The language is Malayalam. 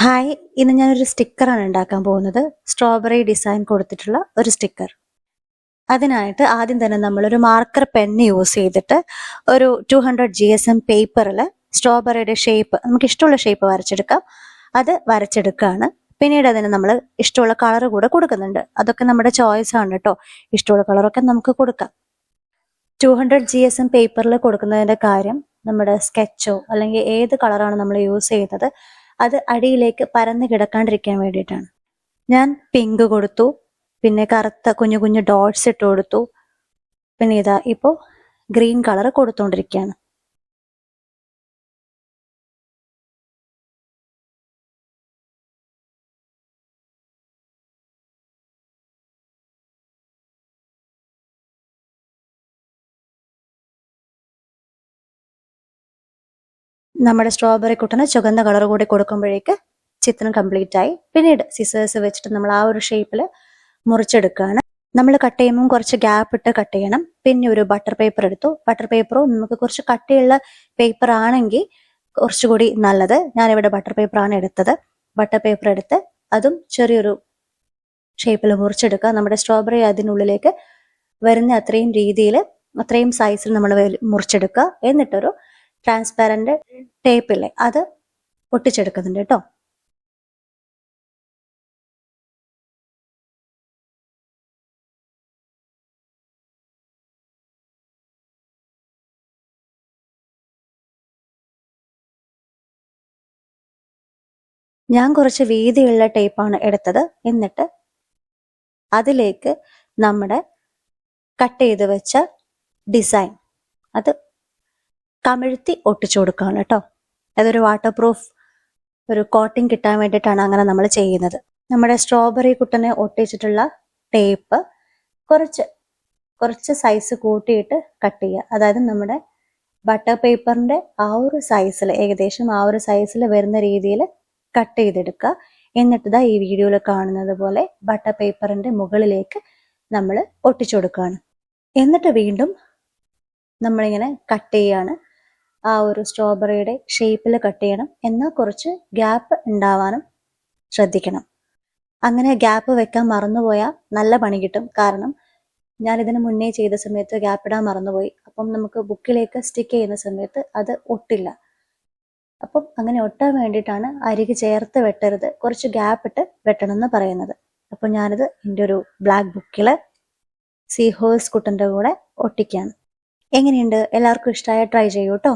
ഹായ്, ഇന്ന് ഞാനൊരു സ്റ്റിക്കറാണ് ഉണ്ടാക്കാൻ പോകുന്നത്. സ്ട്രോബെറി ഡിസൈൻ കൊടുത്തിട്ടുള്ള ഒരു സ്റ്റിക്കർ. അതിനായിട്ട് ആദ്യം തന്നെ നമ്മളൊരു മാർക്കർ പെന്ന് യൂസ് ചെയ്തിട്ട് ഒരു 200 GSM പേപ്പറിൽ സ്ട്രോബെറിയുടെ ഷേപ്പ് നമുക്ക് ഇഷ്ടമുള്ള ഷേപ്പ് വരച്ചെടുക്കാം. അത് വരച്ചെടുക്കുകയാണ്. പിന്നീട് അതിന് നമ്മൾ ഇഷ്ടമുള്ള കളർ കൂടെ കൊടുക്കുന്നുണ്ട്. അതൊക്കെ നമ്മുടെ ചോയ്സ് ആണ് കേട്ടോ. ഇഷ്ടമുള്ള കളറൊക്കെ നമുക്ക് കൊടുക്കാം. 200 GSM പേപ്പറിൽ കൊടുക്കുന്നതിൻ്റെ കാര്യം നമ്മുടെ സ്കെച്ചോ അല്ലെങ്കിൽ ഏത് കളറാണ് നമ്മൾ യൂസ് ചെയ്യുന്നത് അത് അടിയിലേക്ക് പരന്ന് കിടക്കാണ്ടിരിക്കാൻ വേണ്ടിയിട്ടാണ്. ഞാൻ പിങ്ക് കൊടുത്തു, പിന്നെ കറുത്ത കുഞ്ഞു കുഞ്ഞു ഡോട്ട്സ് ഇട്ട് കൊടുത്തു, പിന്നെ ഇതാ ഇപ്പോൾ ഗ്രീൻ കളർ കൊടുത്തുകൊണ്ടിരിക്കുകയാണ്. നമ്മുടെ സ്ട്രോബെറി കുട്ടന് ചുവന്ന കളർ കൂടി കൊടുക്കുമ്പോഴേക്ക് ചിത്രം കംപ്ലീറ്റ് ആയി. പിന്നീട് സിസേഴ്സ് വെച്ചിട്ട് നമ്മൾ ആ ഒരു ഷേപ്പിൽ മുറിച്ചെടുക്കുകയാണ്. നമ്മൾ കട്ട് ചെയ്യുമ്പോൾ കുറച്ച് ഗ്യാപ്പ് ഇട്ട് കട്ട് ചെയ്യണം. പിന്നെ ഒരു ബട്ടർ പേപ്പർ എടുത്തു. ബട്ടർ പേപ്പറോ നമുക്ക് കുറച്ച് കട്ടിയുള്ള പേപ്പർ ആണെങ്കിൽ കുറച്ചുകൂടി നല്ലത്. ഞാനിവിടെ ബട്ടർ പേപ്പറാണ് എടുത്തത്. ബട്ടർ പേപ്പർ എടുത്ത് അതും ചെറിയൊരു ഷേപ്പിൽ മുറിച്ചെടുക്കുക. നമ്മുടെ സ്ട്രോബെറി അതിനുള്ളിലേക്ക് വരുന്ന അത്രയും രീതിയിൽ അത്രയും സൈസിൽ നമ്മൾ മുറിച്ചെടുക്കുക. എന്നിട്ടൊരു ട്രാൻസ്പാരന്റ് ടേപ്പില്ലേ അത് ഒട്ടിച്ചെടുക്കുന്നുണ്ട് കേട്ടോ. ഞാൻ കുറച്ച് വീതിയുള്ള ടേപ്പാണ് എടുത്തത്. എന്നിട്ട് അതിലേക്ക് നമ്മുടെ കട്ട് ചെയ്ത് വെച്ച ഡിസൈൻ അത് കമിഴ്ത്തി ഒട്ടിച്ചു കൊടുക്കുകയാണ് കേട്ടോ. അതൊരു വാട്ടർ പ്രൂഫ് ഒരു കോട്ടിങ് കിട്ടാൻ വേണ്ടിയിട്ടാണ് അങ്ങനെ നമ്മൾ ചെയ്യുന്നത്. നമ്മുടെ സ്ട്രോബെറി കുട്ടനെ ഒട്ടിച്ചിട്ടുള്ള ടേപ്പ് കുറച്ച് സൈസ് കൂട്ടിയിട്ട് കട്ട് ചെയ്യുക. അതായത് നമ്മുടെ ബട്ടർ പേപ്പറിന്റെ ആ ഒരു സൈസിൽ ഏകദേശം ആ ഒരു സൈസിൽ വരുന്ന രീതിയിൽ കട്ട് ചെയ്തെടുക്കുക. എന്നിട്ട് ഇതാ ഈ വീഡിയോയിൽ കാണുന്നത് പോലെ ബട്ടർ പേപ്പറിന്റെ മുകളിലേക്ക് നമ്മൾ ഒട്ടിച്ചു കൊടുക്കുകയാണ്. എന്നിട്ട് വീണ്ടും നമ്മളിങ്ങനെ കട്ട് ചെയ്യാണ്. ആ ഒരു സ്ട്രോബെറിയുടെ ഷേപ്പിൽ കട്ട് ചെയ്യണം. എന്നാൽ കുറച്ച് ഗ്യാപ്പ് ഉണ്ടാവാനും ശ്രദ്ധിക്കണം. അങ്ങനെ ഗ്യാപ്പ് വെക്കാൻ മറന്നുപോയാൽ നല്ല പണി കിട്ടും. കാരണം ഞാൻ ഇതിന് മുന്നേ ചെയ്ത സമയത്ത് ഗ്യാപ്പ് ഇടാൻ മറന്നുപോയി. അപ്പം നമുക്ക് ബുക്കിലേക്ക് സ്റ്റിക്ക് ചെയ്യുന്ന സമയത്ത് അത് ഒട്ടില്ല. അപ്പം അങ്ങനെ ഒട്ടാൻ വേണ്ടിയിട്ടാണ് അരികെ ചേർത്ത് വെട്ടരുത്, കുറച്ച് ഗ്യാപ്പ് ഇട്ട് വെട്ടണം എന്ന് പറയുന്നത്. അപ്പം ഞാനിത് എൻ്റെ ഒരു ബ്ലാക്ക് ബുക്കിൽ സീ ഹോഴ്സ് കുട്ടൻ്റെ കൂടെ ഒട്ടിക്കുകയാണ്. എങ്ങനെയുണ്ട്? എല്ലാവർക്കും ഇഷ്ടമായ ട്രൈ ചെയ്യൂ കേട്ടോ.